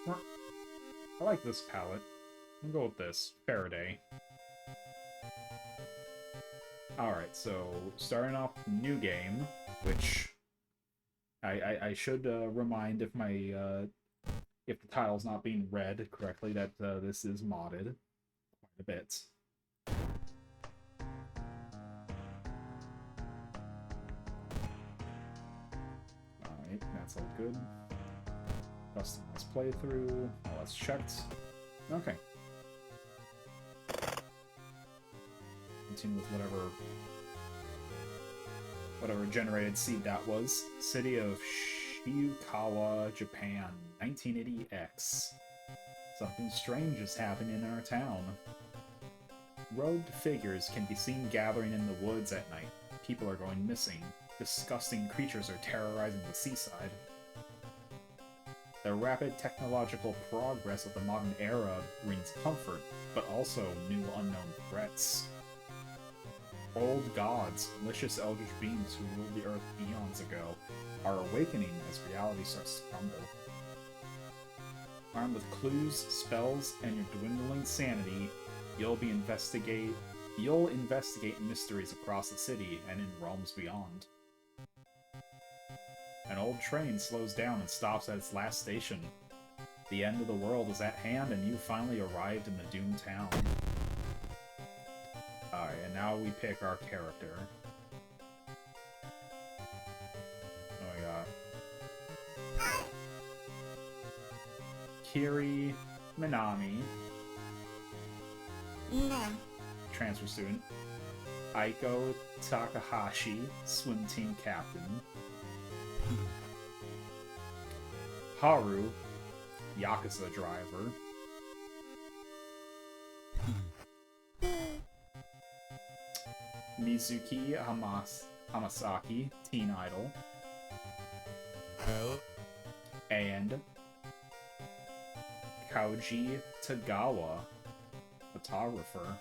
I like this palette. I'll go with this. Faraday. Alright, so starting off new game, which I should remind if my if the title's not being read correctly that this is modded quite a bit. Alright, that's all good. Customize playthrough. All that's checked. Okay. Continue with whatever generated seed that was. City of Shibukawa, Japan, 1980X. Something strange is happening in our town. Robed figures can be seen gathering in the woods at night. People are going missing. Disgusting creatures are terrorizing the seaside. The rapid technological progress of the modern era brings comfort, but also new unknown threats. Old gods, malicious eldritch beings who ruled the earth eons ago, are awakening as reality starts to crumble. Armed with clues, spells, and your dwindling sanity, you'll investigate mysteries across the city and in realms beyond. An old train slows down and stops at its last station. The end of the world is at hand, and you finally arrived in the doomed town. Alright, and now we pick our character. Oh my god. Kiri Minami. Transfer student. Aiko Takahashi, swim team captain. Haru, Yakuza driver. Mizuki Hamasaki, teen idol. Hell. And Kauji Tagawa, photographer.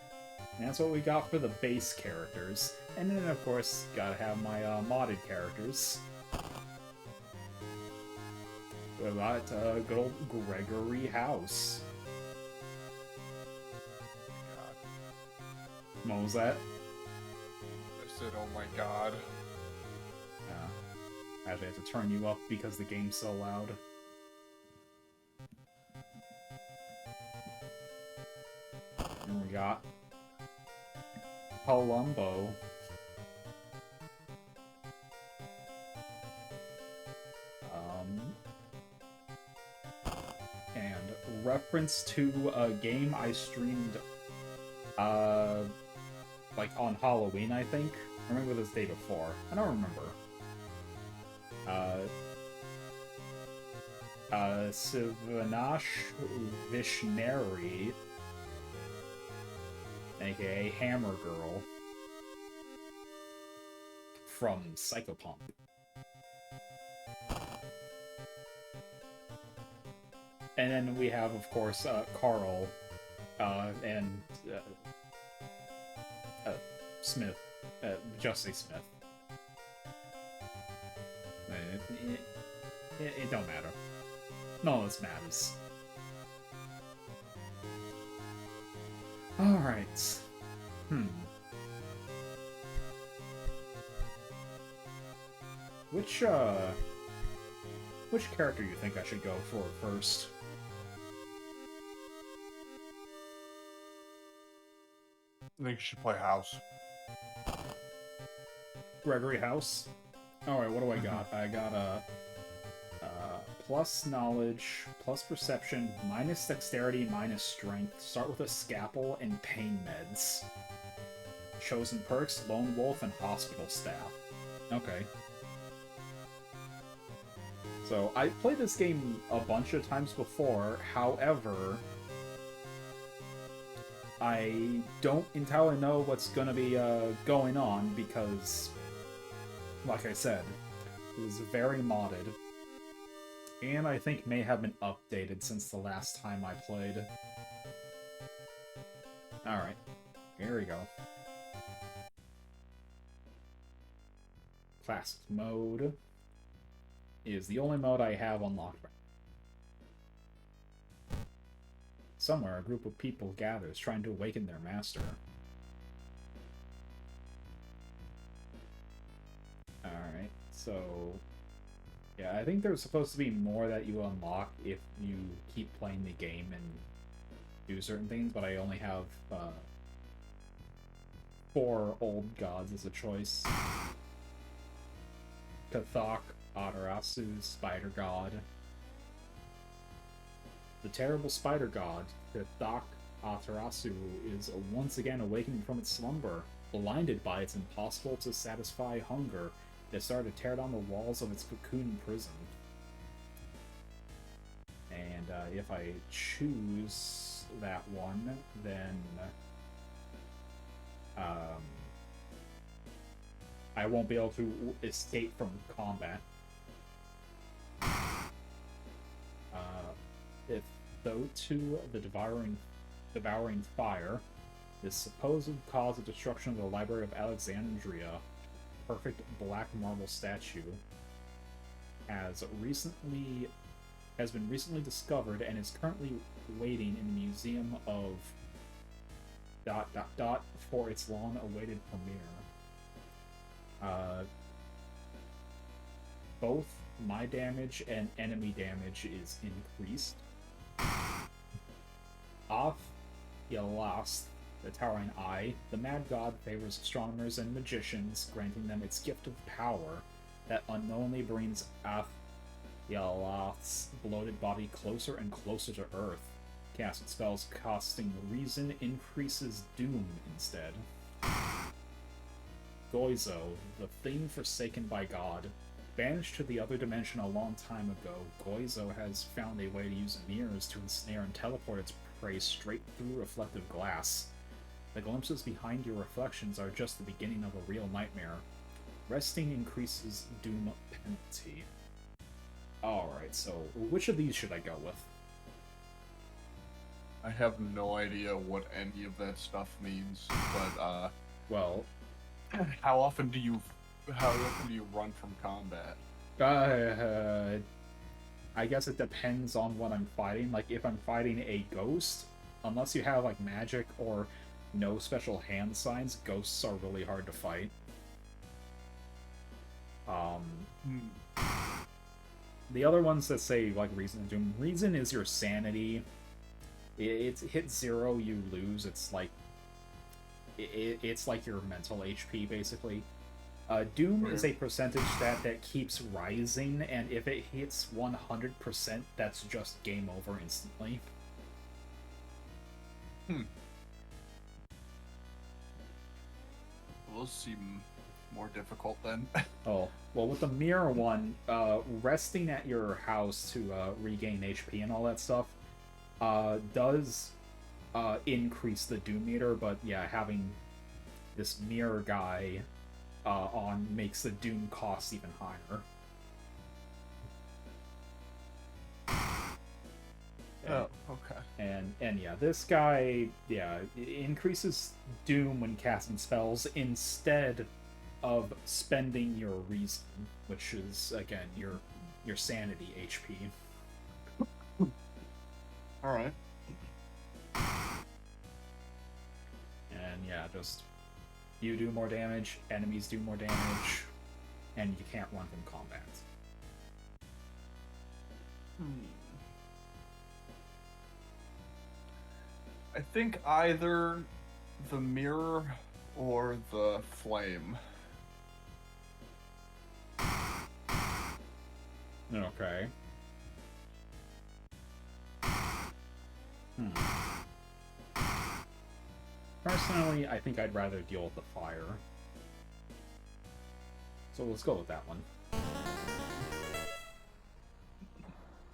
And that's what we got for the base characters. And then, of course, gotta have my modded characters. We got good old Gregory House. God. What was that? I said, oh my god. I actually have to turn you up because the game's so loud. And we got Palumbo. And reference to a game I streamed, like on Halloween, I think. Or maybe this day before. I don't remember. Sivanash Vishneri, aka Hammer Girl, from Psychopomp. And then we have, of course, Carl, and Smith, Jussie Smith. It don't matter. None of this matters. Alright. Which character you think I should go for first? I think you should play House. Gregory House? Alright, what do I got? I got a plus knowledge, plus perception, minus dexterity, minus strength. Start with a scalpel and pain meds. Chosen perks, lone wolf, and hospital staff. Okay. So, I played this game a bunch of times before, however, I don't entirely know what's gonna be going on because, like I said, it was very modded. And I think may have been updated since the last time I played. Alright, here we go. Classic mode is the only mode I have unlocked. Somewhere, a group of people gathers, trying to awaken their master. Alright, so... yeah, I think there's supposed to be more that you unlock if you keep playing the game and do certain things, but I only have 4 old gods as a choice. Kathok, Amaterasu, Spider God. The terrible spider god, Kathok Amaterasu, is once again awakening from its slumber. Blinded by its impossible to satisfy hunger, it started to tear down the walls of its cocoon prison. And if I choose that one, then I won't be able to escape from combat. If though to the devouring fire, this supposed cause of destruction of the Library of Alexandria, perfect black marble statue, has been recently discovered and is currently waiting in the Museum of ... for its long-awaited premiere. Both my damage and enemy damage is increased. Off Yalast, the Towering Eye, the Mad God favors astronomers and magicians, granting them its gift of power that unknowingly brings Yalast's bloated body closer and closer to Earth. Casting spells costing reason increases doom instead. Goizo, the thing forsaken by God. Banished to the other dimension a long time ago, Goizo has found a way to use mirrors to ensnare and teleport its prey straight through reflective glass. The glimpses behind your reflections are just the beginning of a real nightmare. Resting increases doom penalty. Alright, so which of these should I go with? I have no idea what any of that stuff means, but well, how often do you run from combat? I guess it depends on what I'm fighting. Like, if I'm fighting a ghost, unless you have, like, magic or no special hand signs, ghosts are really hard to fight. The other ones that say, like, Reason and Doom. Reason is your sanity. It's hit 0, you lose. It's like... It's like your mental HP, basically. Doom is a percentage stat that keeps rising, and if it hits 100%, that's just game over instantly. Those seem more difficult then. Oh, well, with the mirror one, resting at your house to regain HP and all that stuff does increase the Doom meter, but yeah, having this mirror guy on makes the Doom cost even higher. Oh, okay. And yeah, this guy, yeah, increases Doom when casting spells instead of spending your reason, which is again your sanity HP. All right. And yeah, just you do more damage, enemies do more damage, and you can't run from combat. I think either the mirror or the flame. Okay. Personally, I think I'd rather deal with the fire. So let's go with that one.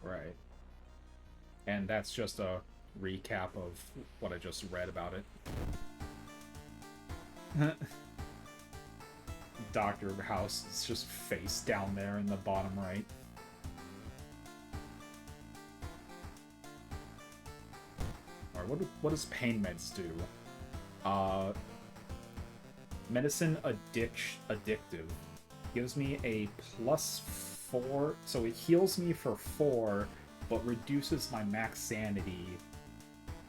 Right. And that's just a recap of what I just read about it. Dr. House is just face down there in the bottom right. Alright, what does pain meds do? Medicine addictive. Gives me a +4, so it heals me for 4, but reduces my max sanity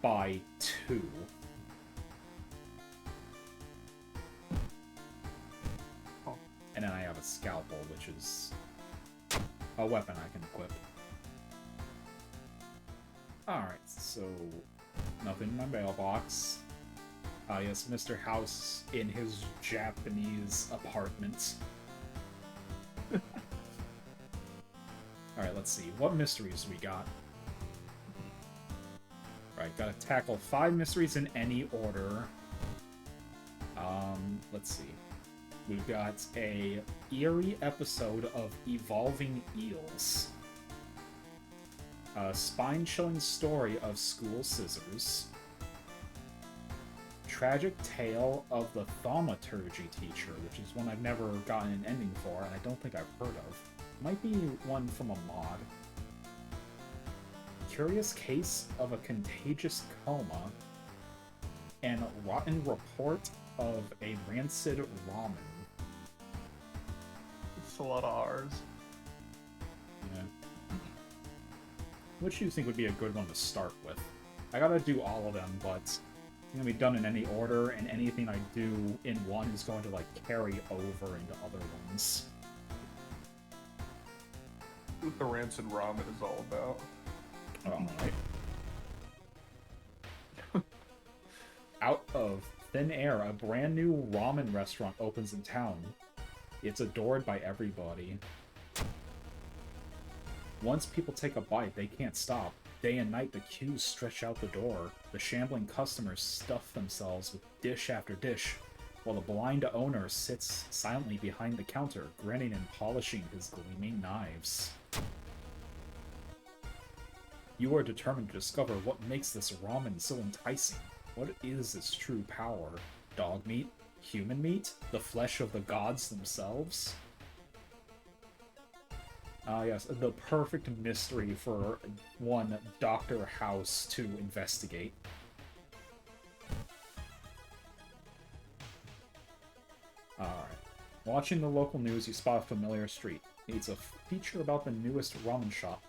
by 2. Oh. And then I have a scalpel, which is a weapon I can equip. Alright, so nothing in my mailbox. Yes, Mr. House in his Japanese apartment. Alright, let's see. What mysteries we got? Right, gotta tackle 5 mysteries in any order. Let's see. We've got a eerie episode of Evolving Eels. A spine-chilling story of school scissors. Tragic tale of the thaumaturgy teacher, which is one I've never gotten an ending for, and I don't think I've heard of. Might be one from a mod. Curious case of a contagious coma. And rotten report of a rancid ramen. It's a lot of R's. Yeah. Which do you think would be a good one to start with? I gotta do all of them, but it's gonna be done in any order, and anything I do in one is going to, like, carry over into other ones. What the rancid ramen is all about. Alright. Out of thin air, a brand new ramen restaurant opens in town. It's adored by everybody. Once people take a bite, they can't stop. Day and night, the queues stretch out the door. The shambling customers stuff themselves with dish after dish, while the blind owner sits silently behind the counter, grinning and polishing his gleaming knives. You are determined to discover what makes this ramen so enticing. What is its true power? Dog meat? Human meat? The flesh of the gods themselves? Yes, the perfect mystery for one Dr. House to investigate. Alright. Watching the local news, you spot a familiar street. It's a feature about the newest ramen shop.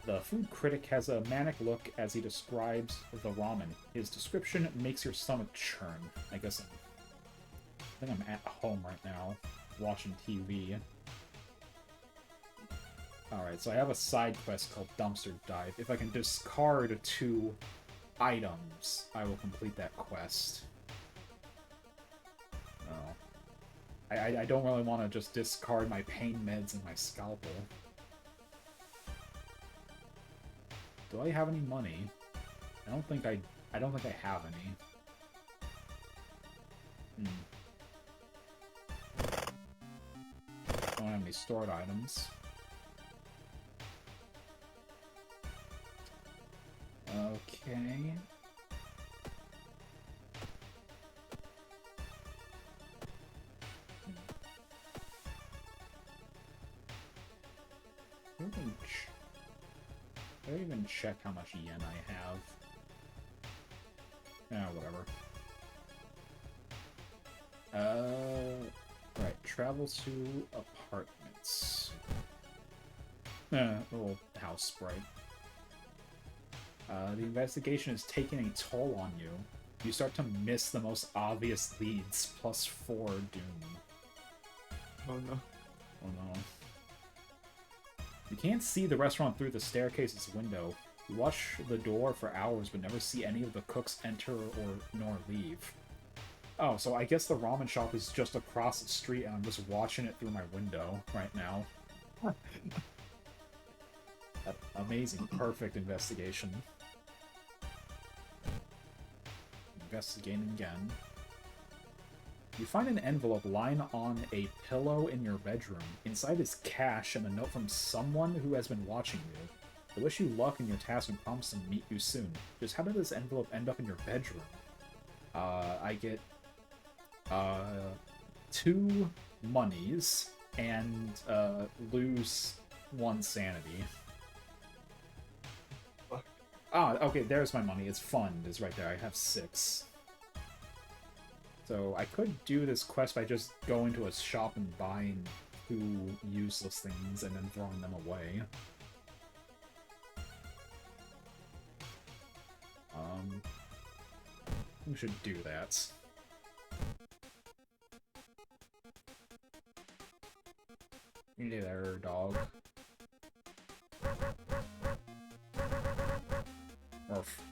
The food critic has a manic look as he describes the ramen. His description makes your stomach churn. I think I'm at home right now, watching TV. Alright, so I have a side quest called Dumpster Dive. If I can discard 2 items, I will complete that quest. Oh. I don't really want to just discard my pain meds and my scalpel. Do I have any money? I don't think I have any. Don't have any stored items. Okay. I don't even check how much yen I have. Whatever. Right, travel to apartments. Little house sprite. The investigation is taking a toll on you. You start to miss the most obvious leads, +4 doom. Oh no. Oh no. You can't see the restaurant through the staircase's window. You watch the door for hours but never see any of the cooks enter or nor leave. Oh, so I guess the ramen shop is just across the street and I'm just watching it through my window right now. Amazing. Perfect investigation. Investigating again. You find an envelope lying on a pillow in your bedroom. Inside is cash and a note from someone who has been watching you. I wish you luck in your task and promise to meet you soon. Just how did this envelope end up in your bedroom? I get 2 monies and lose 1 sanity. Ah, okay, there's my money. It's fund is right there. I have 6. So I could do this quest by just going to a shop and buying 2 useless things and then throwing them away. We should do that. Hey there, dog. Orf.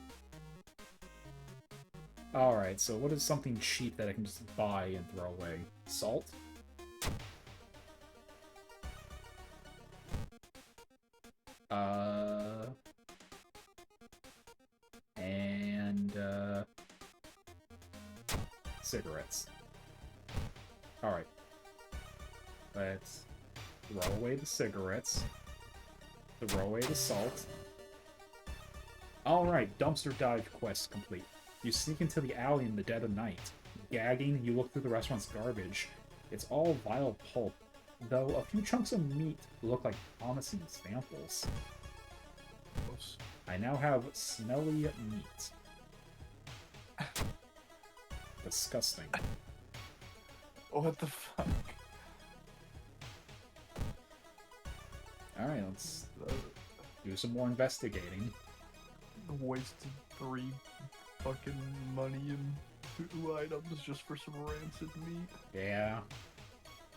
Alright, so what is something cheap that I can just buy and throw away? Salt? Cigarettes. Alright. Let's throw away the cigarettes. Throw away the salt. Alright, dumpster dive quest complete. You sneak into the alley in the dead of night. Gagging, you look through the restaurant's garbage. It's all vile pulp, though a few chunks of meat look like promising samples. I now have smelly meat. Disgusting. What the fuck? Alright, let's do some more investigating. Wasted 3 fucking money and 2 items just for some rancid meat. Yeah.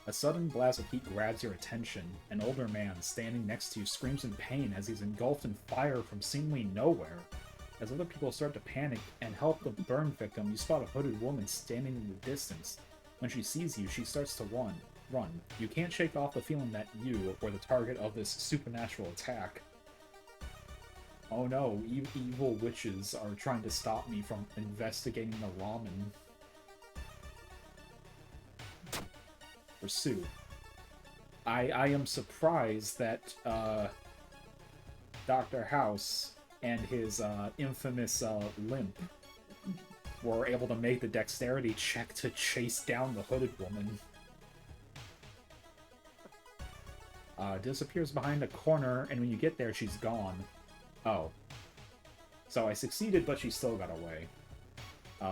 A sudden blast of heat grabs your attention. An older man standing next to you screams in pain as he's engulfed in fire from seemingly nowhere. As other people start to panic and help the burn victim, you spot a hooded woman standing in the distance. When she sees you, she starts to run. You can't shake off the feeling that you were the target of this supernatural attack. Oh no, evil witches are trying to stop me from investigating the ramen. Pursue. I am surprised that Dr. House and his infamous limp were able to make the dexterity check to chase down the hooded woman. Disappears behind a corner, and when you get there, she's gone. Oh. So I succeeded, but she still got away.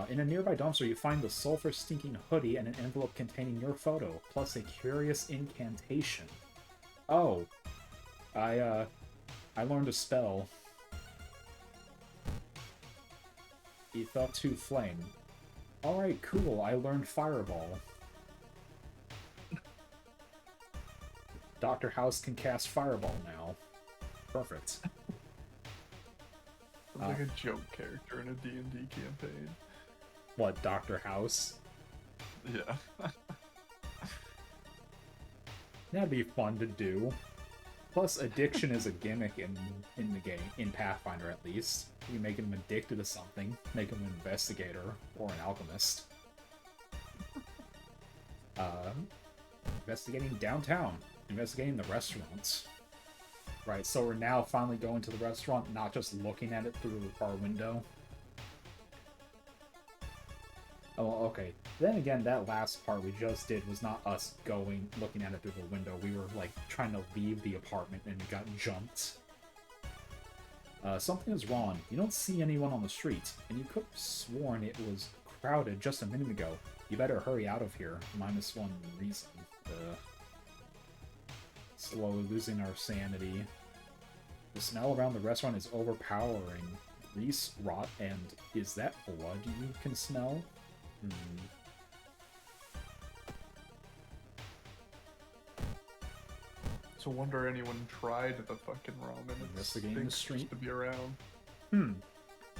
In a nearby dumpster, you find the sulfur-stinking hoodie and an envelope containing your photo, plus a curious incantation. Oh. I learned a spell. Ethop 2 Flame. Alright, cool, I learned Fireball. Dr. House can cast Fireball now. Perfect. Like a joke character in a D&D campaign. What, Dr. House? Yeah. That'd be fun to do. Plus, addiction is a gimmick in the game, in Pathfinder at least. You make him addicted to something, make him an investigator, or an alchemist. Investigating downtown. Investigating the restaurants. Right, so we're now finally going to the restaurant, not just looking at it through our window. Oh, okay. Then again, that last part we just did was not us looking at it through the window. We were, like, trying to leave the apartment and we got jumped. Something is wrong. You don't see anyone on the street, and you could have sworn it was crowded just a minute ago. You better hurry out of here. -1 reason. Slowly losing our sanity. The smell around the restaurant is overpowering. Grease, rot, and is that blood you can smell? So wonder anyone tried the fucking ramen. Investigating the street to be around.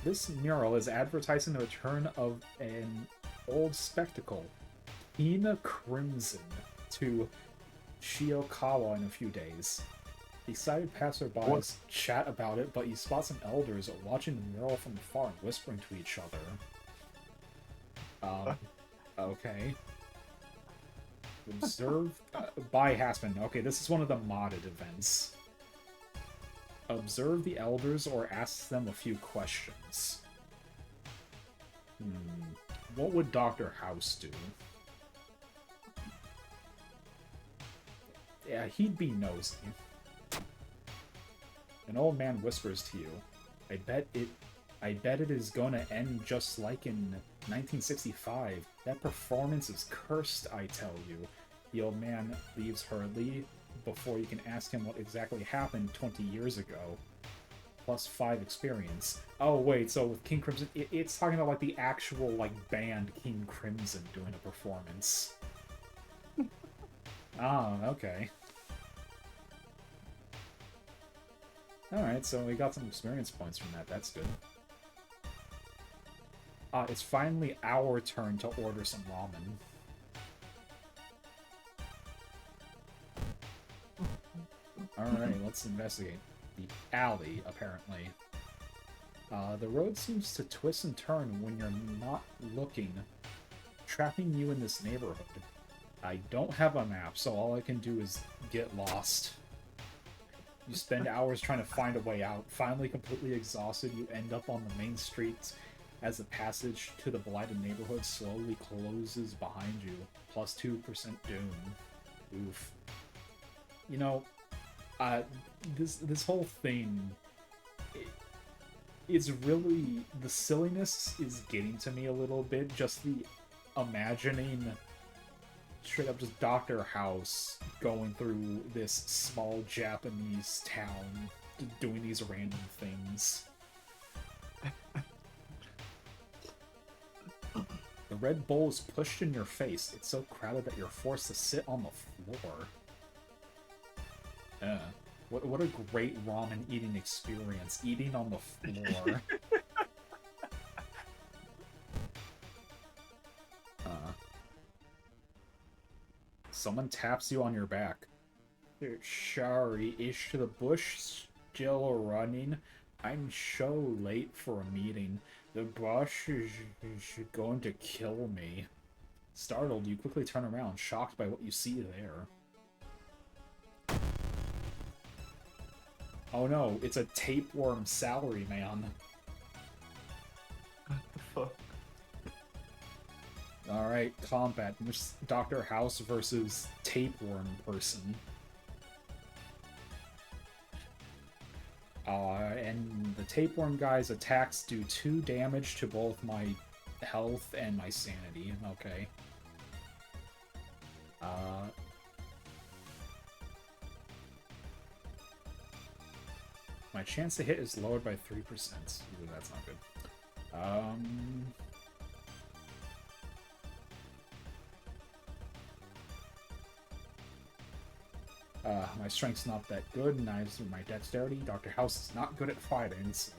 This mural is advertising the return of an old spectacle, Hina Crimson, to Shiokawa in a few days. Excited passerbys chat about it, but you spot some elders watching the mural from afar and whispering to each other. Okay. Observe by Hasman. Okay, this is one of the modded events. Observe the elders or ask them a few questions. What would Dr. House do? Yeah, he'd be nosy. An old man whispers to you, I bet it is gonna end just like in 1965. That performance is cursed, I tell you. The old man leaves hurriedly before you can ask him what exactly happened 20 years ago. plus 5 experience. Oh, wait, so with King Crimson, it's talking about, like, the actual, like, band King Crimson doing a performance. Ah, okay. Alright, so we got some experience points from that. That's good. It's finally our turn to order some ramen. Alright, let's investigate. The alley, apparently. The road seems to twist and turn when you're not looking, trapping you in this neighborhood. I don't have a map, so all I can do is get lost. You spend hours trying to find a way out. Finally completely exhausted, you end up on the main street as the passage to the blighted neighborhood slowly closes behind you. Plus 2% doom. Oof. You know, this whole thing, it's really, the silliness is getting to me a little bit. Just the imagining straight up just Dr. House going through this small Japanese town, doing these random things. The Red Bull is pushed in your face. It's so crowded that you're forced to sit on the floor. What a great ramen eating experience. Eating on the floor. Someone taps you on your back. Sorry, is the bush still running? I'm so late for a meeting. The boss is going to kill me. Startled, you quickly turn around, shocked by what you see there. Oh no, it's a tapeworm salary man. What the fuck? Alright, combat. Dr. House versus tapeworm person. And the tapeworm guy's attacks do 2 damage to both my health and my sanity. Okay. My chance to hit is lowered by 3%. Ooh, that's not good. My strength's not that good, neither my dexterity. Dr. House is not good at fighting, so...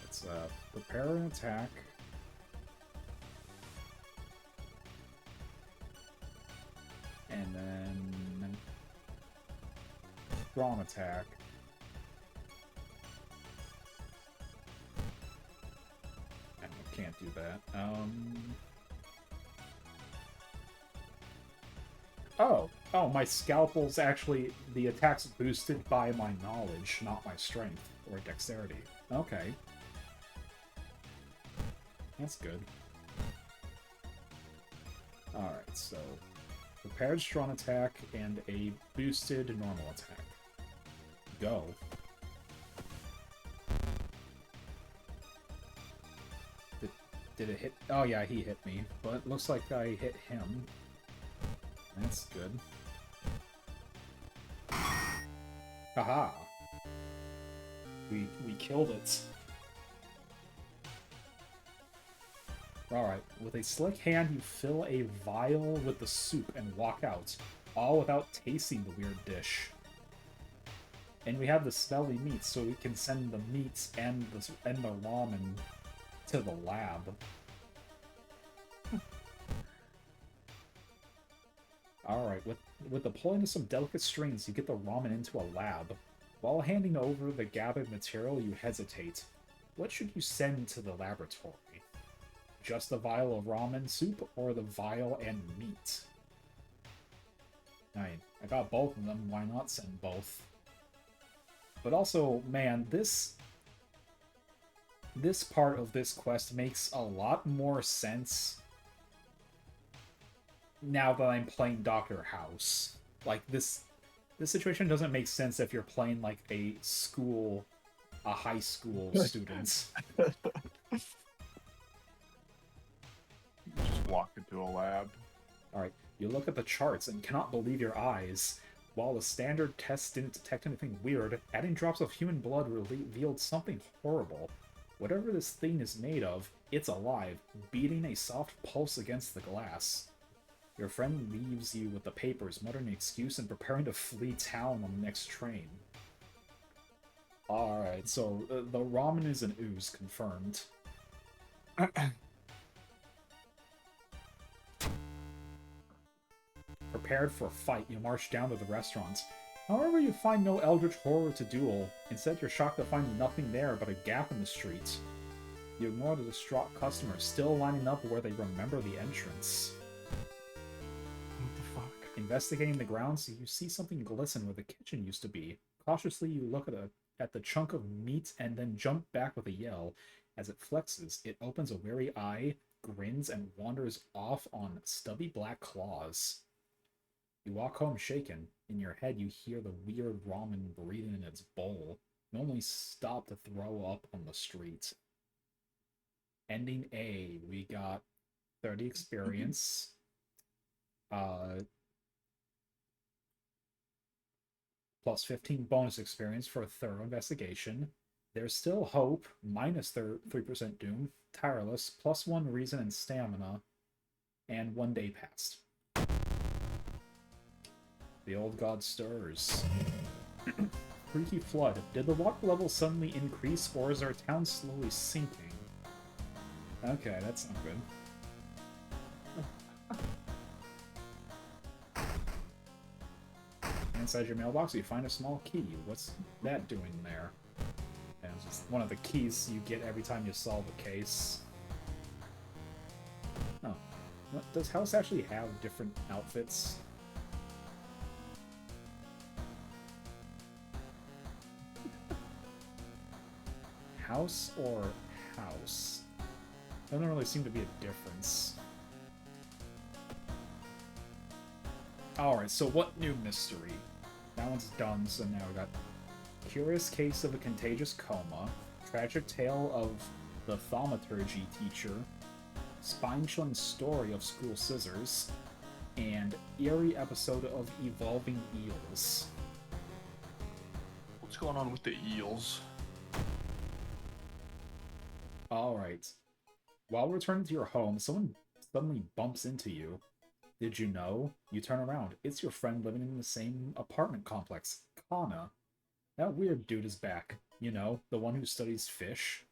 Let's, prepare an attack. And then... Draw an attack. I can't do that. Oh, my scalpel's actually... The attack's boosted by my knowledge, not my strength or dexterity. Okay. That's good. Alright, so... Prepared strong attack and a boosted normal attack. Go. Did it hit? Oh yeah, he hit me, but it looks like I hit him. That's good. Haha! We killed it. Alright, with a slick hand you fill a vial with the soup and walk out, all without tasting the weird dish. And we have the smelly meats, so we can send the meats and the ramen to the lab. Alright, with the pulling of some delicate strings, you get the ramen into a lab. While handing over the gathered material, you hesitate. What should you send to the laboratory? Just the vial of ramen soup, or the vial and meat? I got both of them, why not send both? But also, man, this part of this quest makes a lot more sense now that I'm playing Dr. House. Like, this situation doesn't make sense if you're playing, like, a high school student. Just walk into a lab. Alright, you look at the charts and cannot believe your eyes. While the standard test didn't detect anything weird, adding drops of human blood revealed something horrible. Whatever this thing is made of, it's alive, beating a soft pulse against the glass. Your friend leaves you with the papers, muttering an excuse and preparing to flee town on the next train. Alright, so the ramen is an ooze, confirmed. Prepared for a fight, you march down to the restaurant. However, you find no eldritch horror to duel. Instead, you're shocked to find nothing there but a gap in the street. You ignore the distraught customers still lining up where they remember the entrance. What the fuck? Investigating the grounds, you see something glisten where the kitchen used to be. Cautiously, you look at the chunk of meat and then jump back with a yell. As it flexes, it opens a wary eye, grins, and wanders off on stubby black claws. You walk home shaken. In your head, you hear the weird ramen breathing in its bowl. You only stop to throw up on the street. Ending A, we got 30 experience. Plus 15 bonus experience for a thorough investigation. There's still hope, minus 3% doom. Tireless, plus 1 reason and stamina. And 1 day passed. The old god stirs. Freaky flood. Did the water level suddenly increase, or is our town slowly sinking? Okay, that's not good. Inside your mailbox, you find a small key. What's that doing there? And it's just one of the keys you get every time you solve a case. Oh. Does House actually have different outfits? House or house? Doesn't really seem to be a difference. Alright, so what new mystery? That one's done, so now we got curious case of a contagious coma, tragic tale of the thaumaturgy teacher, spine-chilling story of school scissors, and eerie episode of evolving eels. What's going on with the eels? Alright. While returning to your home, someone suddenly bumps into you. Did you know? You turn around. It's your friend living in the same apartment complex, Kana. That weird dude is back. You know, the one who studies fish.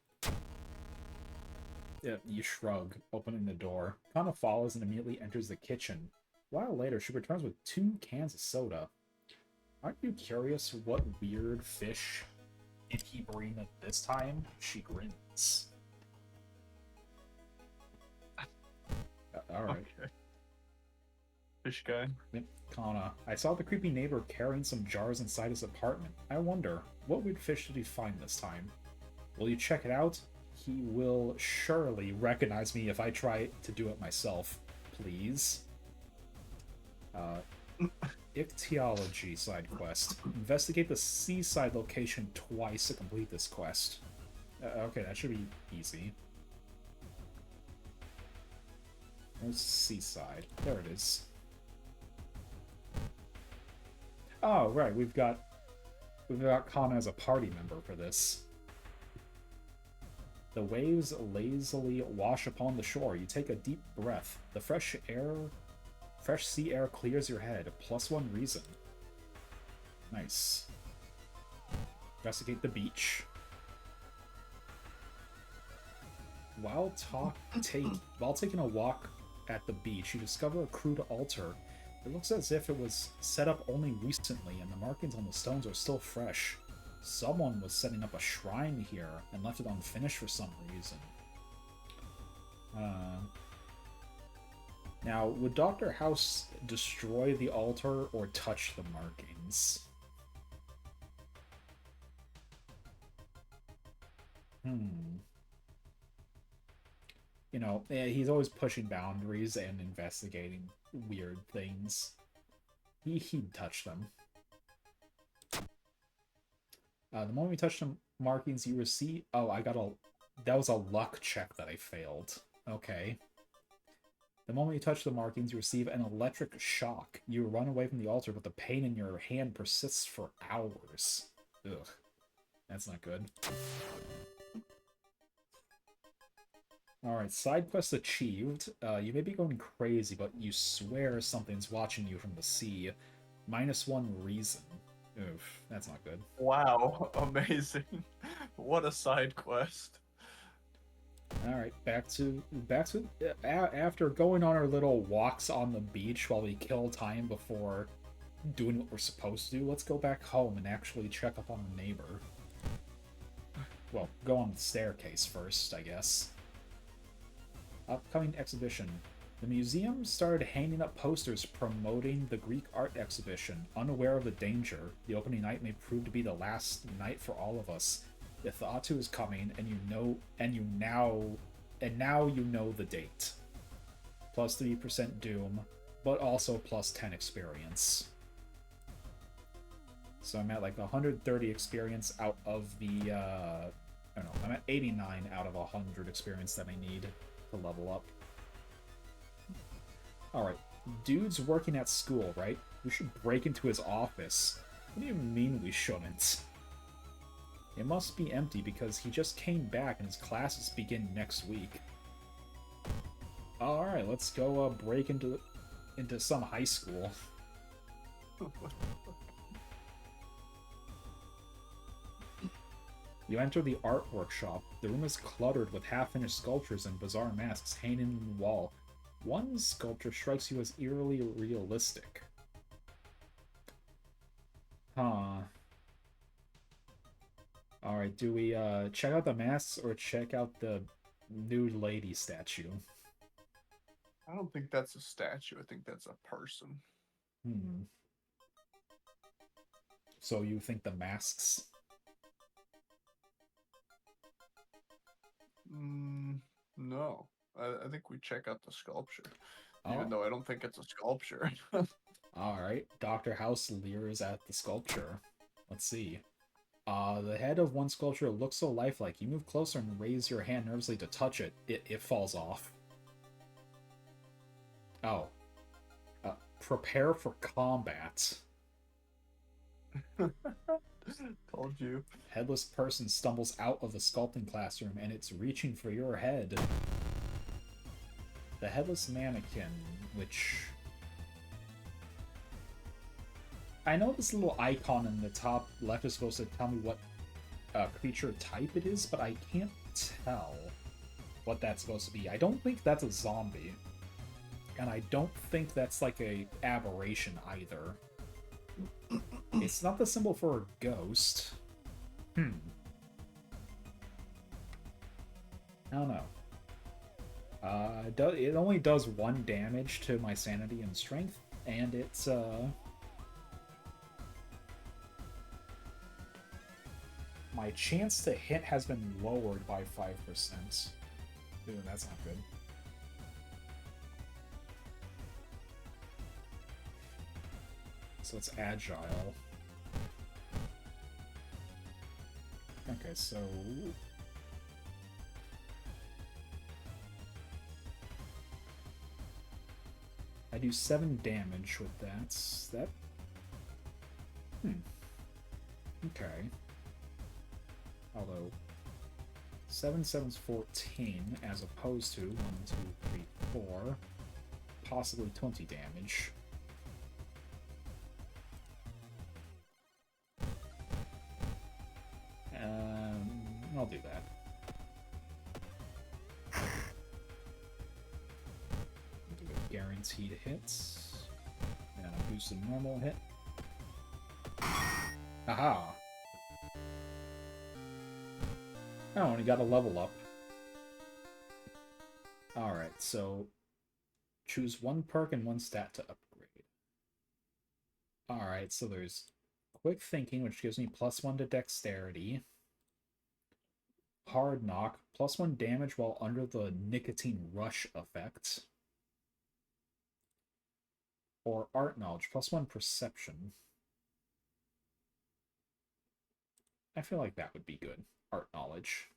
Yeah, you shrug, opening the door. Kana follows and immediately enters the kitchen. A while later, she returns with 2 cans of soda. Aren't you curious what weird fish did he bring at this time? She grins. Alright. Okay. Fish guy. Yep, Kana. I saw the creepy neighbor carrying some jars inside his apartment. I wonder, what weird fish did he find this time? Will you check it out? He will surely recognize me if I try to do it myself. Please. Ichthyology side quest. Investigate the seaside location twice to complete this quest. Okay, that should be easy. Where's seaside? There it is. Oh, right, we've got Kana as a party member for this. The waves lazily wash upon the shore. You take a deep breath. The fresh sea air clears your head. Plus 1 reason. Nice. Investigate the beach. While taking a walk at the beach, you discover a crude altar. It looks as if it was set up only recently, and the markings on the stones are still fresh. Someone was setting up a shrine here and left it unfinished for some reason. Now, would Dr. House destroy the altar or touch the markings? You know, he's always pushing boundaries and investigating weird things. He'd touch them. The moment you touch the markings, you receive... Oh, that was a luck check that I failed. Okay. The moment you touch the markings, you receive an electric shock. You run away from the altar, but the pain in your hand persists for hours. Ugh. That's not good. Alright, side quest achieved. You may be going crazy, but you swear something's watching you from the sea. -1 reason. Oof, that's not good. Wow, amazing. What a side quest. Alright, back to after going on our little walks on the beach while we kill time before doing what we're supposed to do, let's go back home and actually check up on the neighbor. Well, go on the staircase first, I guess. Upcoming exhibition. The museum started handing up posters promoting the Greek art exhibition, unaware of the danger. The opening night may prove to be the last night for all of us. The Thatu is coming, and now you know the date. Plus 3% Doom, but also plus 10 experience. So I'm at like 130 experience out of the, I don't know, I'm at 89 out of 100 experience that I need to level up. Alright, dude's working at school, right? We should break into his office. What do you mean we shouldn't? It must be empty because he just came back and his classes begin next week. Alright, let's go break into some high school. You enter the art workshop. The room is cluttered with half-finished sculptures and bizarre masks hanging on the wall. One sculpture strikes you as eerily realistic. Huh. Alright, do we check out the masks or check out the nude lady statue? I don't think that's a statue. I think that's a person. Hmm. So you think the masks? No. I think we check out the sculpture. Oh. Even though I don't think it's a sculpture. Alright, Dr. House leers at the sculpture. Let's see. The head of one sculpture looks so lifelike. You move closer and raise your hand nervously to touch it. It falls off. Oh. Prepare for combat. Told you. Headless person stumbles out of the sculpting classroom and it's reaching for your head. The headless mannequin, which... I know this little icon in the top left is supposed to tell me what creature type it is, but I can't tell what that's supposed to be. I don't think that's a zombie. And I don't think that's like a aberration either. It's not the symbol for a ghost. I don't know. It only does 1 damage to my sanity and strength, and it's, my chance to hit has been lowered by 5%. Ooh, that's not good. So it's agile. Okay, so... I do 7 damage with that. Okay. Although 7, 7's 14, as opposed to 1, 2, 3, 4, possibly 20 damage. I'll do that. Do a guaranteed hits. And a boosted normal hit. Aha! Oh, and he got a level up. Alright, so choose 1 perk and 1 stat to upgrade. Alright, so there's Quick Thinking, which gives me +1 to Dexterity. Hard Knock, +1 damage while under the Nicotine Rush effect. Or Art Knowledge, +1 Perception. I feel like that would be good. Art Knowledge.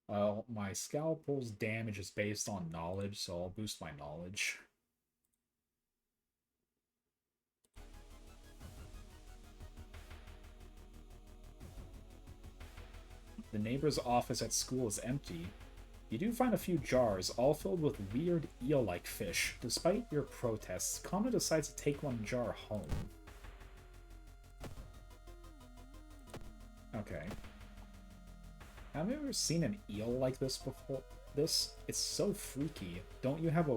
Well, my scalpel's damage is based on knowledge, so I'll boost my knowledge. The neighbor's office at school is empty. You do find a few jars, all filled with weird eel-like fish. Despite your protests, Kana decides to take one jar home. Okay. Have you ever seen an eel like this before? It's so freaky. Don't you have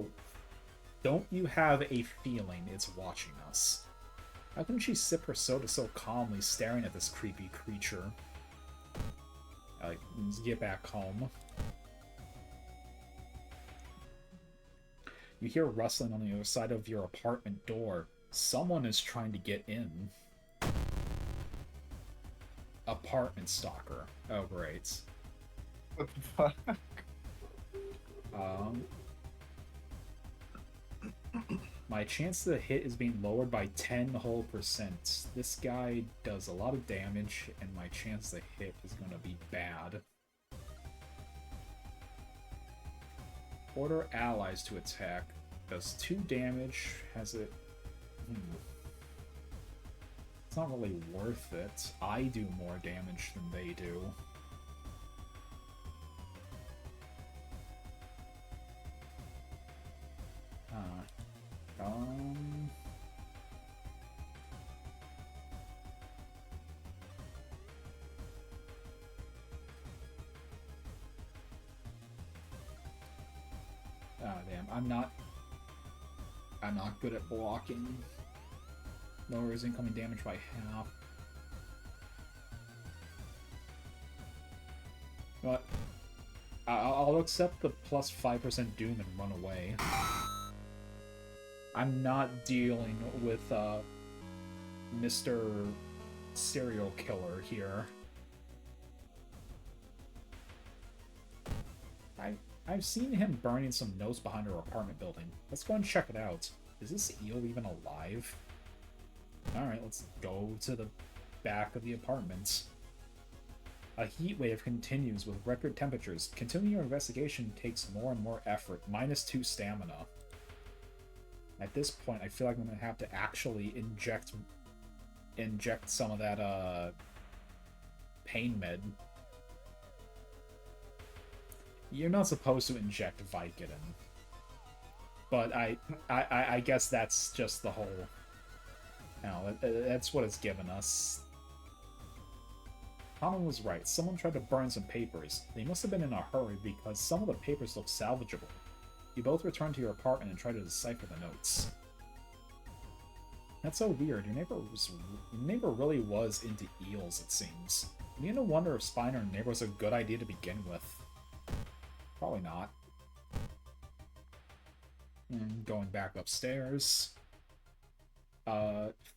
a feeling it's watching us? How can she sip her soda so calmly, staring at this creepy creature? Let's get back home. You hear rustling on the other side of your apartment door. Someone is trying to get in. Apartment stalker. Oh, great. What the fuck? My chance to hit is being lowered by 10 whole %. This guy does a lot of damage, and my chance to hit is going to be bad. Order allies to attack. Does 2 damage. Has it... It's not really worth it. I do more damage than they do. Damn, I'm not good at blocking. Lowers incoming damage by half. But I'll accept the plus 5% doom and run away. I'm not dealing with Mr. Serial Killer here. I've seen him burning some notes behind our apartment building. Let's go and check it out. Is this eel even alive? Alright, let's go to the back of the apartment. A heat wave continues with record temperatures. Continuing your investigation takes more and more effort. -2 stamina. At this point, I feel like I'm going to have to actually inject some of that pain med. You're not supposed to inject Vicodin. But I guess that's just the whole... that's what it's given us. Common was right. Someone tried to burn some papers. They must have been in a hurry because some of the papers look salvageable. You both return to your apartment and try to decipher the notes. That's so weird. Your neighbor really was into eels, it seems. You begin to wonder if spying on your neighbor was a good idea to begin with. Probably not. Going back upstairs.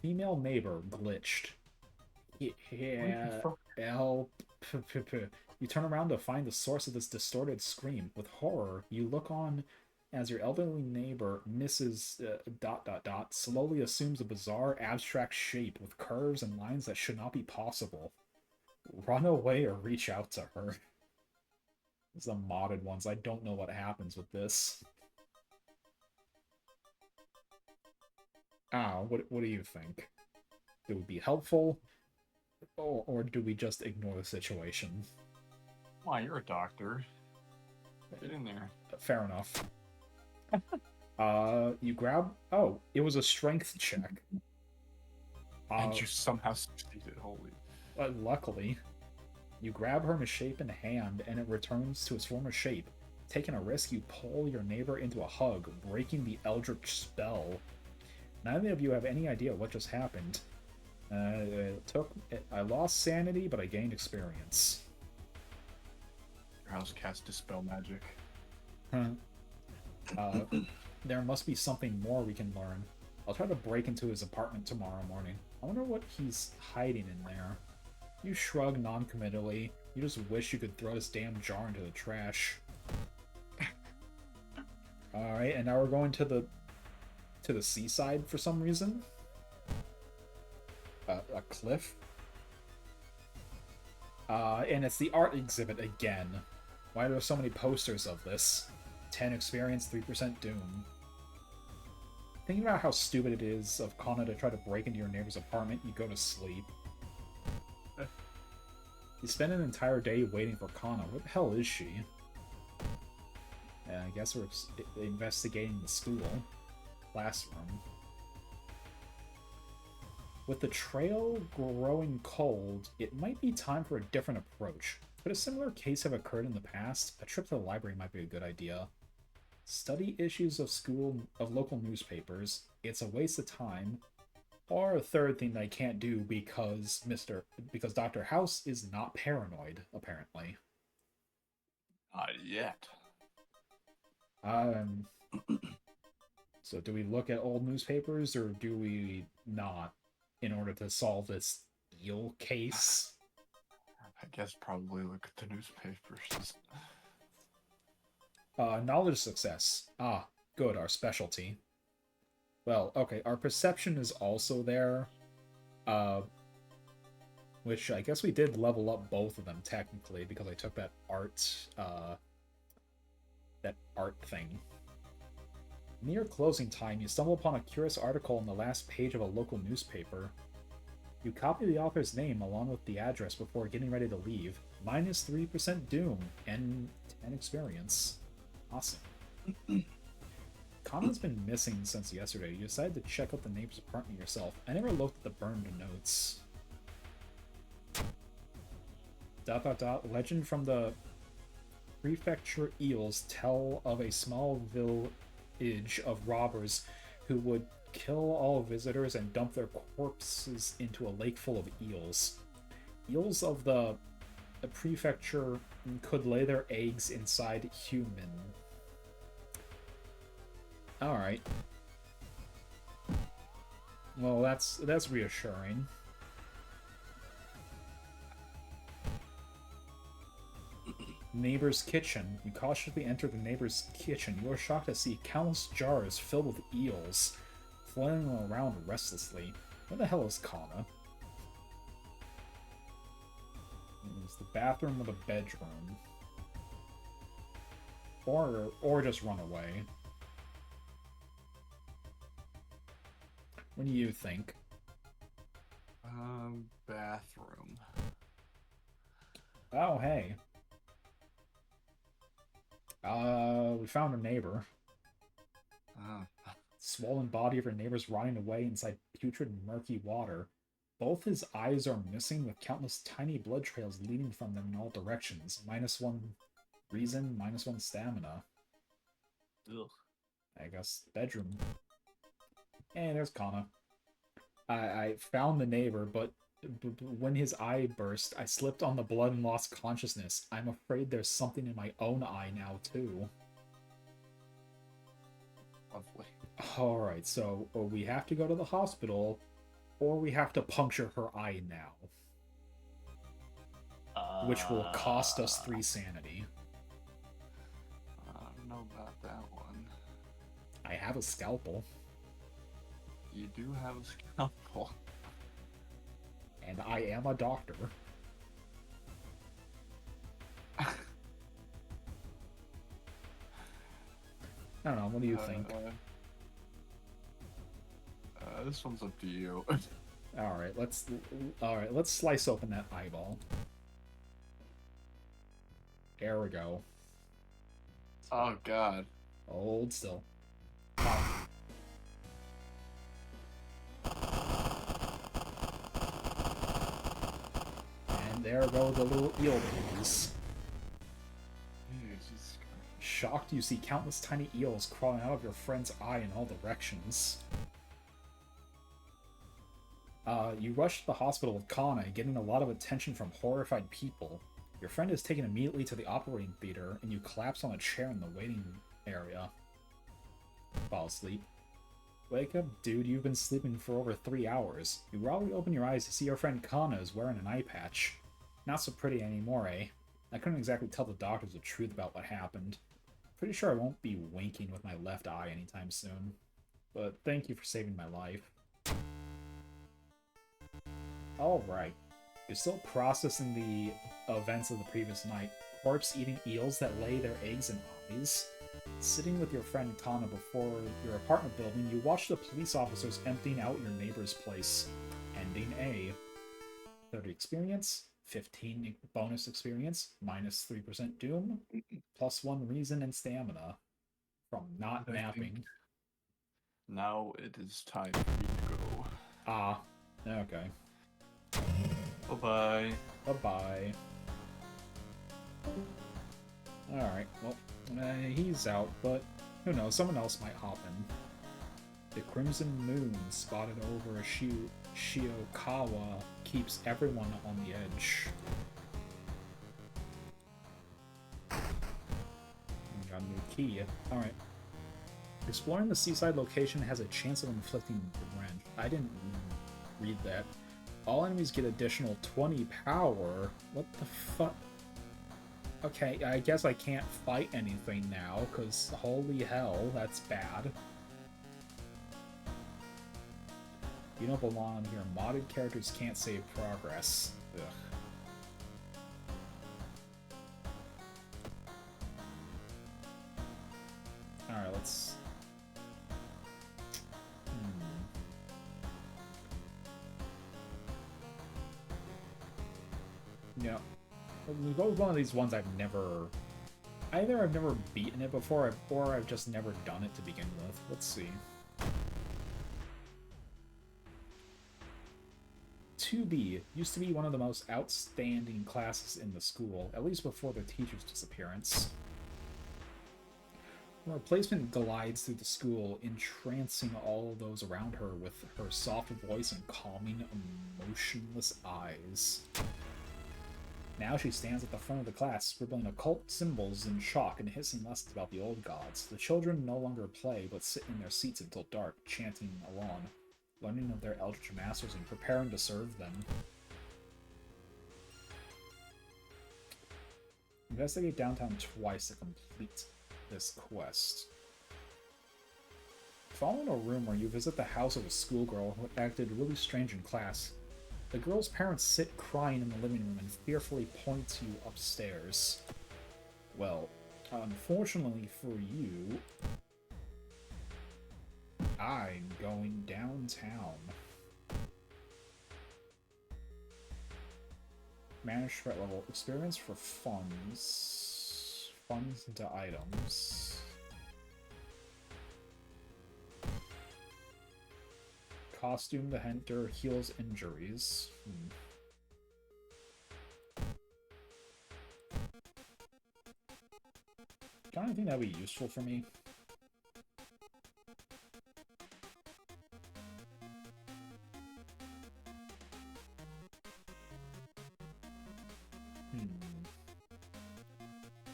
Female neighbor glitched. Yeah, help. You turn around to find the source of this distorted scream. With horror, you look on as your elderly neighbor, Mrs. ... slowly assumes a bizarre, abstract shape with curves and lines that should not be possible. Run away or reach out to her. These are the modded ones. I don't know what happens with this. What do you think? It would be helpful? Or do we just ignore the situation? Why, you're a doctor. Get in there. Fair enough. You grab... Oh, it was a strength check. And you somehow succeeded, holy. Luckily. You grab her misshapen hand, and it returns to its former shape. Taking a risk, you pull your neighbor into a hug, breaking the eldritch spell. Neither of you have any idea what just happened. I lost sanity, but I gained experience. Your house cast Dispel Magic. There must be something more we can learn. I'll try to break into his apartment tomorrow morning. I wonder what he's hiding in there. You shrug non-committally. You just wish you could throw this damn jar into the trash. Alright, and now we're going to the seaside for some reason. A cliff. And it's the art exhibit again. Why are there so many posters of this? 10 experience, 3% doom. Thinking about how stupid it is of Kana to try to break into your neighbor's apartment, you go to sleep. You spend an entire day waiting for Kana. Where the hell is she? I guess we're investigating the school. Classroom. With the trail growing cold, it might be time for a different approach. Could a similar case have occurred in the past? A trip to the library might be a good idea. Study issues of local newspapers. It's a waste of time. Or a third thing that I can't do because Dr. House is not paranoid, apparently. Not yet. So do we look at old newspapers or do we not in order to solve this eel case? I guess probably look at the newspapers. Knowledge success. Ah, good, our specialty. Well, okay, our perception is also there. Which I guess we did level up both of them technically because I took that art thing. Near closing time, you stumble upon a curious article on the last page of a local newspaper. You copy the author's name along with the address before getting ready to leave. Minus 3% doom and 10 experience. Awesome. Kana's been missing since yesterday. You decided to check out the neighbor's apartment yourself. I never looked at the burned notes. ... Legend from the prefecture eels tell of a small village of robbers who would kill all visitors and dump their corpses into a lake full of eels. Eels of the prefecture could lay their eggs inside human. Alright. Well, that's reassuring. Neighbor's kitchen. You cautiously enter the neighbor's kitchen. You are shocked to see countless jars filled with eels flailing around restlessly. Where the hell is Kana? It's the bathroom or the bedroom. Or just run away. What do you think? Bathroom. Oh, hey. We found a neighbor. Swollen body of her neighbor's rotting away inside putrid, murky water. Both his eyes are missing, with countless tiny blood trails leading from them in all directions. -1 reason, -1 stamina. Ugh. I guess bedroom. Hey, there's Kana. I found the neighbor, but when his eye burst, I slipped on the blood and lost consciousness. I'm afraid there's something in my own eye now, too. Lovely. Alright, so we have to go to the hospital, or we have to puncture her eye now. Which will cost us 3 sanity. I don't know about that one. I have a scalpel. You do have a scalpel. And I am a doctor. I don't know, what do you think? This one's up to you. Alright, let's slice open that eyeball. There we go. Oh god. Hold still. And there go the little eel babies. Shocked, you see countless tiny eels crawling out of your friend's eye in all directions. You rush to the hospital with Kana, getting a lot of attention from horrified people. Your friend is taken immediately to the operating theater, and you collapse on a chair in the waiting area. Fall asleep. Wake up, dude, you've been sleeping for over 3 hours. You probably open your eyes to see your friend Kana is wearing an eye patch. Not so pretty anymore, eh? I couldn't exactly tell the doctors the truth about what happened. Pretty sure I won't be winking with my left eye anytime soon. But thank you for saving my life. Alright. You're still processing the events of the previous night. corpse-eating eels that lay their eggs in eyes. Sitting with your friend Kana before your apartment building, you watch the police officers emptying out your neighbor's place. Ending A. 30 experience, 15 bonus experience, minus 3% doom, plus 1 reason and stamina from not I napping. think now it is time for me to go. Ah, okay. Bye-bye. Bye-bye. Alright, well, he's out, but who knows, someone else might hop in. The Crimson Moon, spotted over Shiokawa, keeps everyone on the edge. Got a new key. Alright. Exploring the seaside location has a chance of inflicting rend. I didn't read that. All enemies get additional 20 power. What the fuck? Okay, I guess I can't fight anything now, because holy hell, that's bad. You don't belong here. Modded characters can't save progress. Ugh. Alright, let's... Yeah. We'll go with one of these ones I've never... Either I've never beaten it before, or I've just never done it to begin with. Let's see. 2B used to be one of the most outstanding classes in the school, at least before the teacher's disappearance. Her replacement glides through the school, entrancing all of those around her with her soft voice and calming, emotionless eyes. Now she stands at the front of the class, scribbling occult symbols in chalk and hissing lessons about the old gods. The children no longer play, but sit in their seats until dark, chanting along, learning of their eldritch masters and preparing to serve them. Investigate downtown twice to complete this quest. Following a rumor, you visit the house of a schoolgirl who acted really strange in class. The girl's parents sit crying in the living room and fearfully point to you upstairs. Well, unfortunately for you, I'm going downtown. Manage threat level. Experience for funds. Funds into items. Costume the hunter heals injuries. Kind of think that would be useful for me.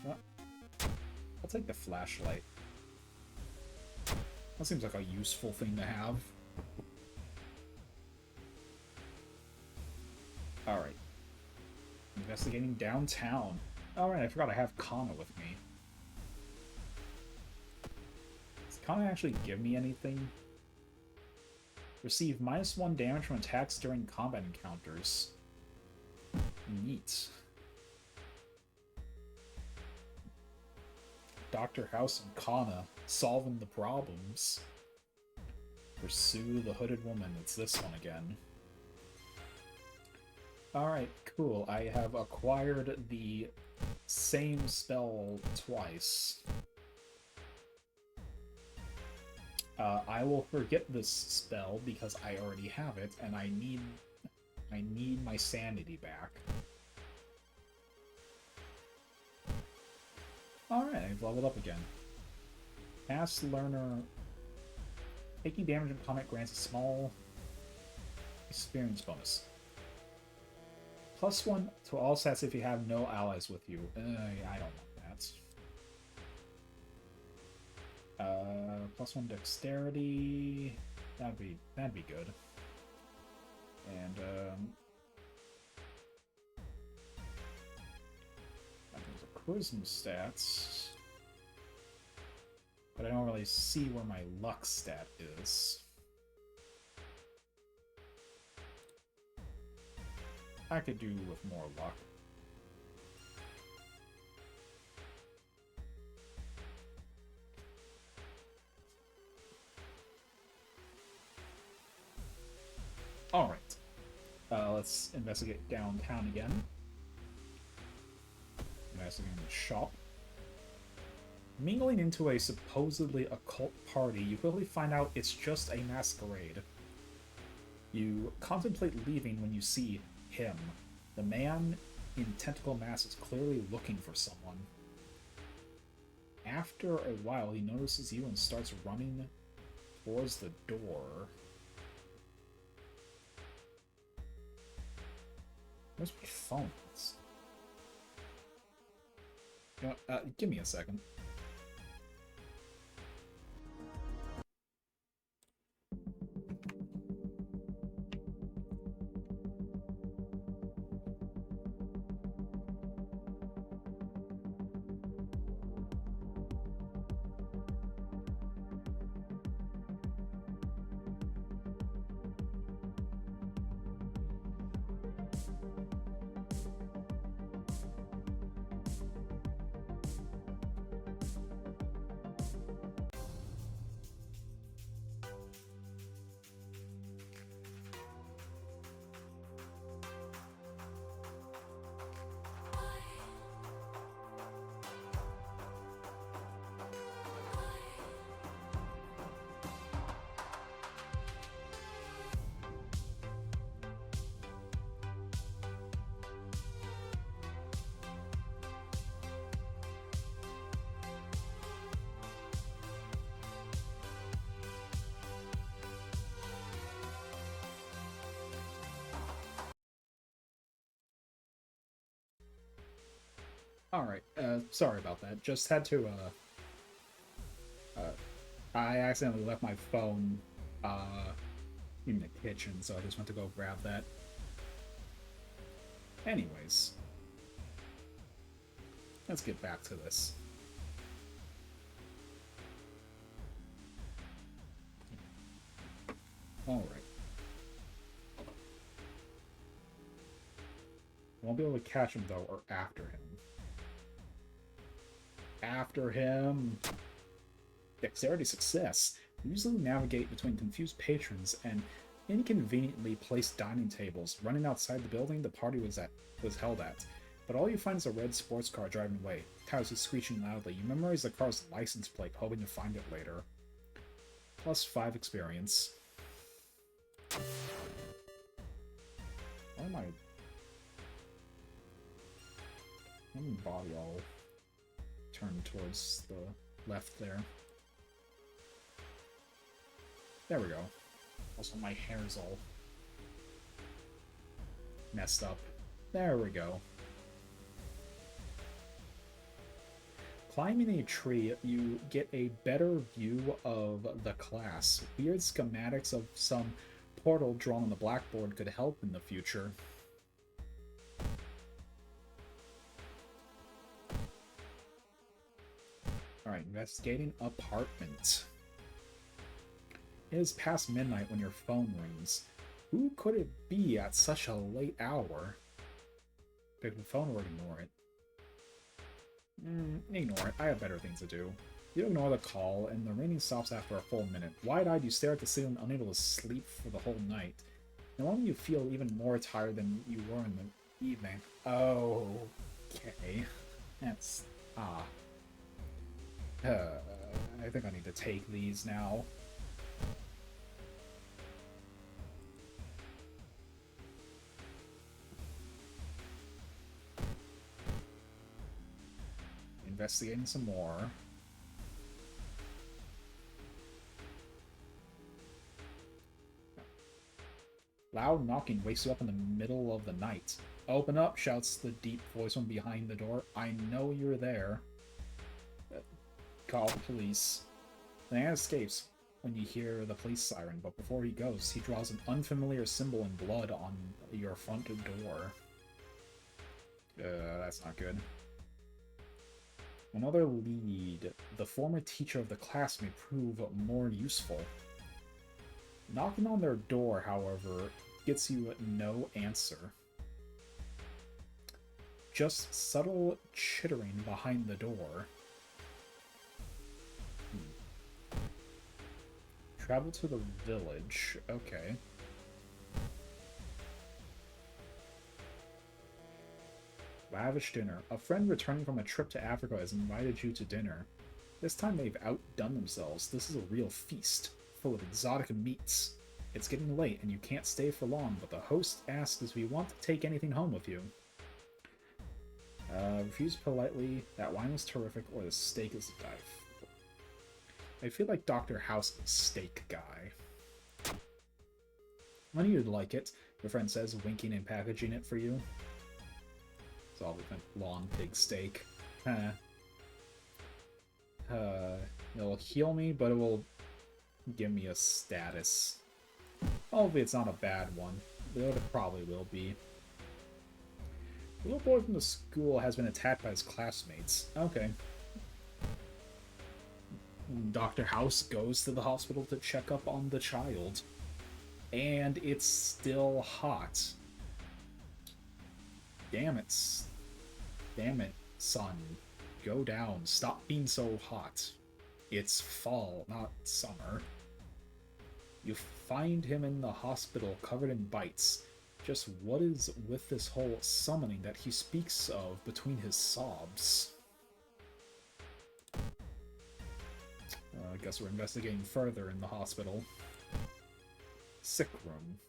Well, I'll take the flashlight. That seems like a useful thing to have. Alright. Investigating downtown. Alright, I forgot I have Kana with me. Does Kana actually give me anything? Receive -1 damage from attacks during combat encounters. Neat. Dr. House and Kana, solving the problems. Pursue the hooded woman. It's this one again. Alright, cool. I have acquired the same spell twice. I will forget this spell because I already have it, and I need my sanity back. Alright, I've leveled up again. Past learner. Taking damage in combat grants a small experience bonus. +1 to all stats if you have no allies with you. I don't want that. +1 dexterity. That'd be good. And there's a charisma stats, but I don't really see where my luck stat is. I could do with more luck. Alright. Let's investigate downtown again. Investigating the shop. Mingling into a supposedly occult party, you quickly find out it's just a masquerade. You contemplate leaving when you see him. The man in tentacle mask is clearly looking for someone. After a while, he notices you and starts running towards the door. Where's my phones? You know, give me a second. Alright, sorry about that. Just had to, I accidentally left my phone, in the kitchen, so I just went to go grab that. Anyways. Let's get back to this. Alright. Won't be able to catch him, though, or after him. After him! Dexterity success. Usually navigate between confused patrons and inconveniently placed dining tables. Running outside the building the party was held at. But all you find is a red sports car driving away. Tires is screeching loudly. You memorize the car's license plate, hoping to find it later. Plus 5 experience. Why am I... Let me body all turn towards the left there. There we go. Also, my hair's all messed up. There we go. Climbing a tree, you get a better view of the class. Weird schematics of some portal drawn on the blackboard could help in the future. Alright, investigating apartment. It is past midnight when your phone rings. Who could it be at such a late hour? Pick the phone or ignore it. Ignore it. I have better things to do. You ignore the call, and the ringing stops after a full minute. Wide-eyed, you stare at the ceiling, unable to sleep for the whole night. No wonder you feel even more tired than you were in the evening. Oh, okay. That's... I think I need to take these now. Investigating some more. Loud knocking wakes you up in the middle of the night. Open up, shouts the deep voice from behind the door. I know you're there. Call the police. The man escapes when you hear the police siren, but before he goes, he draws an unfamiliar symbol in blood on your front door. That's not good. Another lead. The former teacher of the class may prove more useful. Knocking on their door, however, gets you no answer. Just subtle chittering behind the door. Travel to the village. Okay. Lavish dinner. A friend returning from a trip to Africa has invited you to dinner. This time they've outdone themselves. This is a real feast, full of exotic meats. It's getting late and you can't stay for long, but the host asks if you want to take anything home with you. Refuse politely. That wine was terrific, or the steak is a dive. I feel like Dr. House is a steak guy. I knew you'd like it, your friend says, winking and packaging it for you. It's all a long pig steak. It'll heal me, but it will give me a status. Hopefully it's not a bad one, though it probably will be. The little boy from the school has been attacked by his classmates. Okay. Dr. House goes to the hospital to check up on the child. And it's still hot. Damn it. Damn it, son. Go down. Stop being so hot. It's fall, not summer. You find him in the hospital covered in bites. Just what is with this whole summoning that he speaks of between his sobs? I guess we're investigating further in the hospital. Sick room.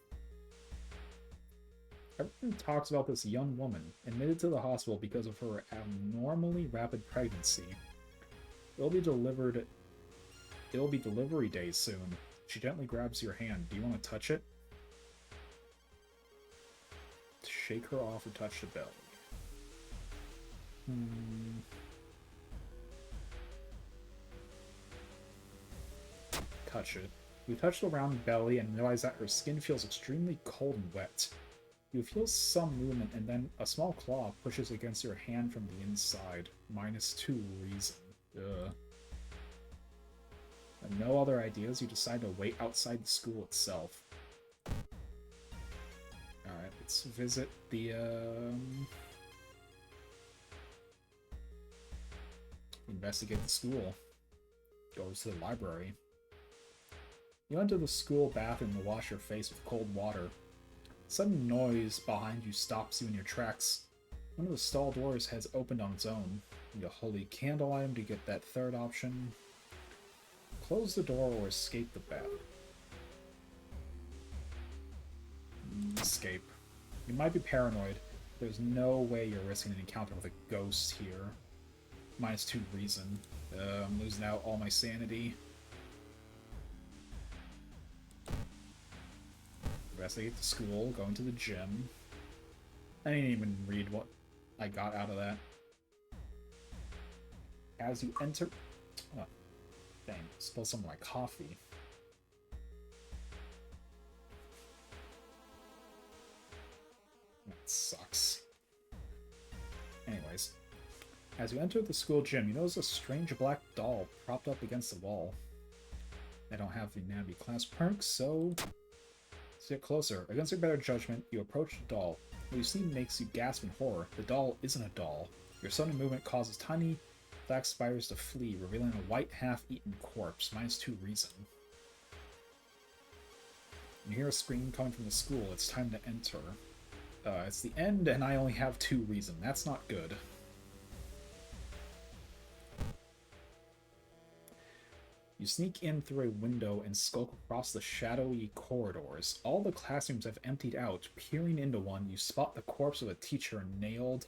Everyone talks about this young woman, admitted to the hospital because of her abnormally rapid pregnancy. It'll be delivery day soon. She gently grabs your hand. Do you want to touch it? Shake her off or touch the belly. Touch it. You touch the round belly and realize that her skin feels extremely cold and wet. You feel some movement and then a small claw pushes against your hand from the inside. -2 reason. Ugh. And no other ideas, you decide to wait outside the school itself. Alright, let's visit the, investigate the school. Goes to the library. You enter the school bathroom to wash your face with cold water. Sudden noise behind you stops you in your tracks. One of the stall doors has opened on its own. Need a holy candle item to get that third option. Close the door or escape the bath. Escape. You might be paranoid. There's no way you're risking an encounter with a ghost here. -2 reason. I'm losing out all my sanity. Investigate the school, going to the gym. I didn't even read what I got out of that. As you enter... Oh, dang, spilled some of my coffee. That sucks. Anyways. As you enter the school gym, you notice a strange black doll propped up against the wall. I don't have the Navi class perks, so... Let's get closer. Against your better judgment, you approach the doll. What you see makes you gasp in horror. The doll isn't a doll. Your sudden movement causes tiny black spiders to flee, revealing a white half-eaten corpse. -2 reason. You hear a scream coming from the school. It's time to enter. It's the end, and I only have 2 reason. That's not good. You sneak in through a window and skulk across the shadowy corridors. All the classrooms have emptied out. Peering into one, you spot the corpse of a teacher nailed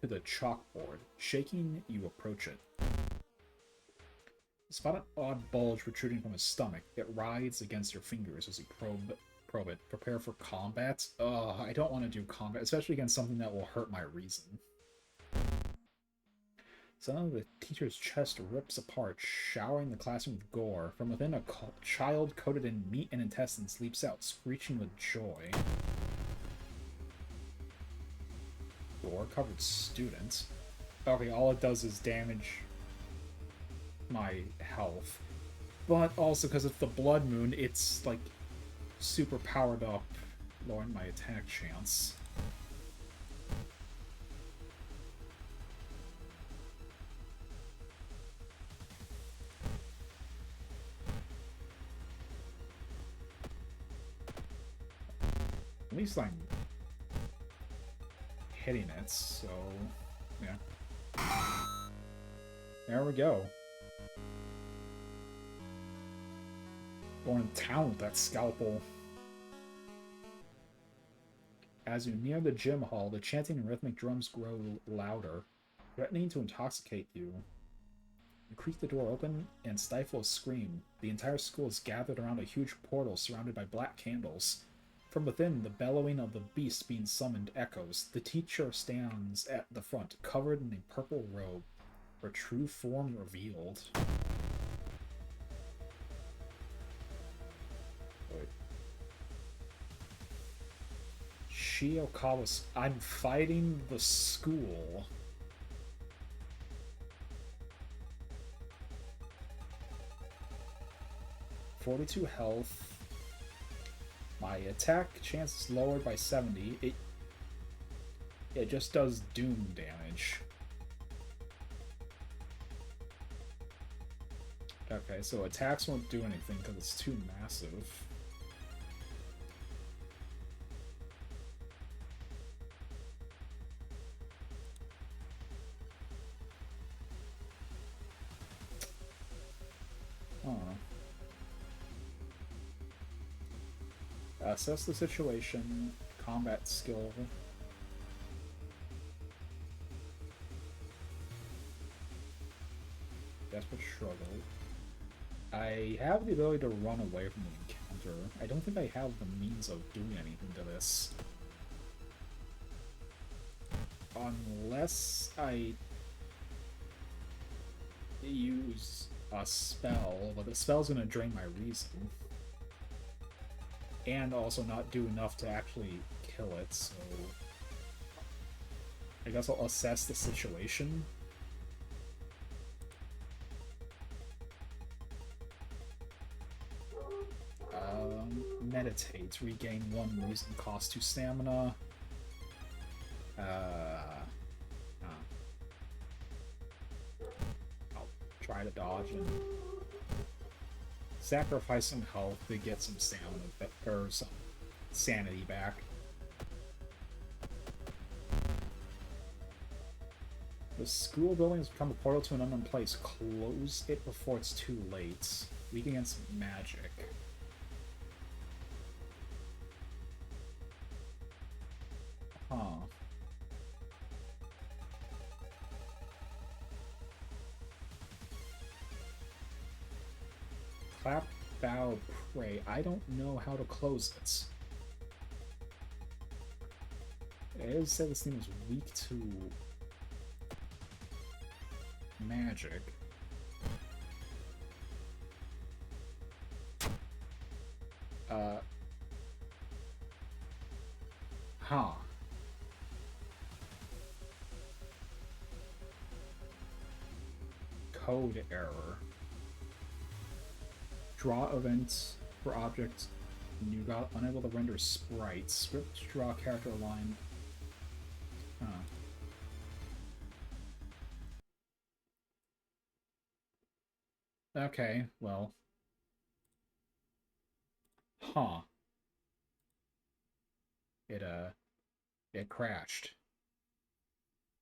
to the chalkboard. Shaking, you approach it. You spot an odd bulge protruding from his stomach. It writhes against your fingers as you probe it. Prepare for combat? Ugh, I don't want to do combat, especially against something that will hurt my reason. Suddenly, the teacher's chest rips apart, showering the classroom with gore. From within, a child coated in meat and intestines leaps out, screeching with joy. Gore-covered student. Okay, all it does is damage my health. But also, because it's the Blood Moon, it's, like, super powered up, lowering my attack chance. At least I'm hitting it, so yeah. There we go. Going to town with that scalpel. As you near the gym hall, the chanting and rhythmic drums grow louder, threatening to intoxicate you. You creak the door open and stifle a scream. The entire school is gathered around a huge portal surrounded by black candles. From within, the bellowing of the beast being summoned echoes. The teacher stands at the front, covered in a purple robe, her true form revealed. Wait. Shiokawa's... I'm fighting the school. .42 health. My attack chance is lowered by 70. It just does doom damage. Okay, so attacks won't do anything because it's too massive. Huh. Assess the situation. Combat skill. Desperate struggle. I have the ability to run away from the encounter. I don't think I have the means of doing anything to this. Unless I use a spell, but the spell's gonna drain my reason. And also not do enough to actually kill it, so... I guess I'll assess the situation. Meditate. Regain 1 reason cost 2 stamina. I'll try to dodge and sacrifice some health to get some stamina or some sanity back. The school building has become a portal to an unknown place. Close it before it's too late. Weak against magic. Huh. Clap, bow, pray. I don't know how to close it. It said this thing was weak to magic. Huh. Code error. Draw events for objects. You got unable to render sprites. Script draw character line. Huh. Okay, well. Huh. It crashed.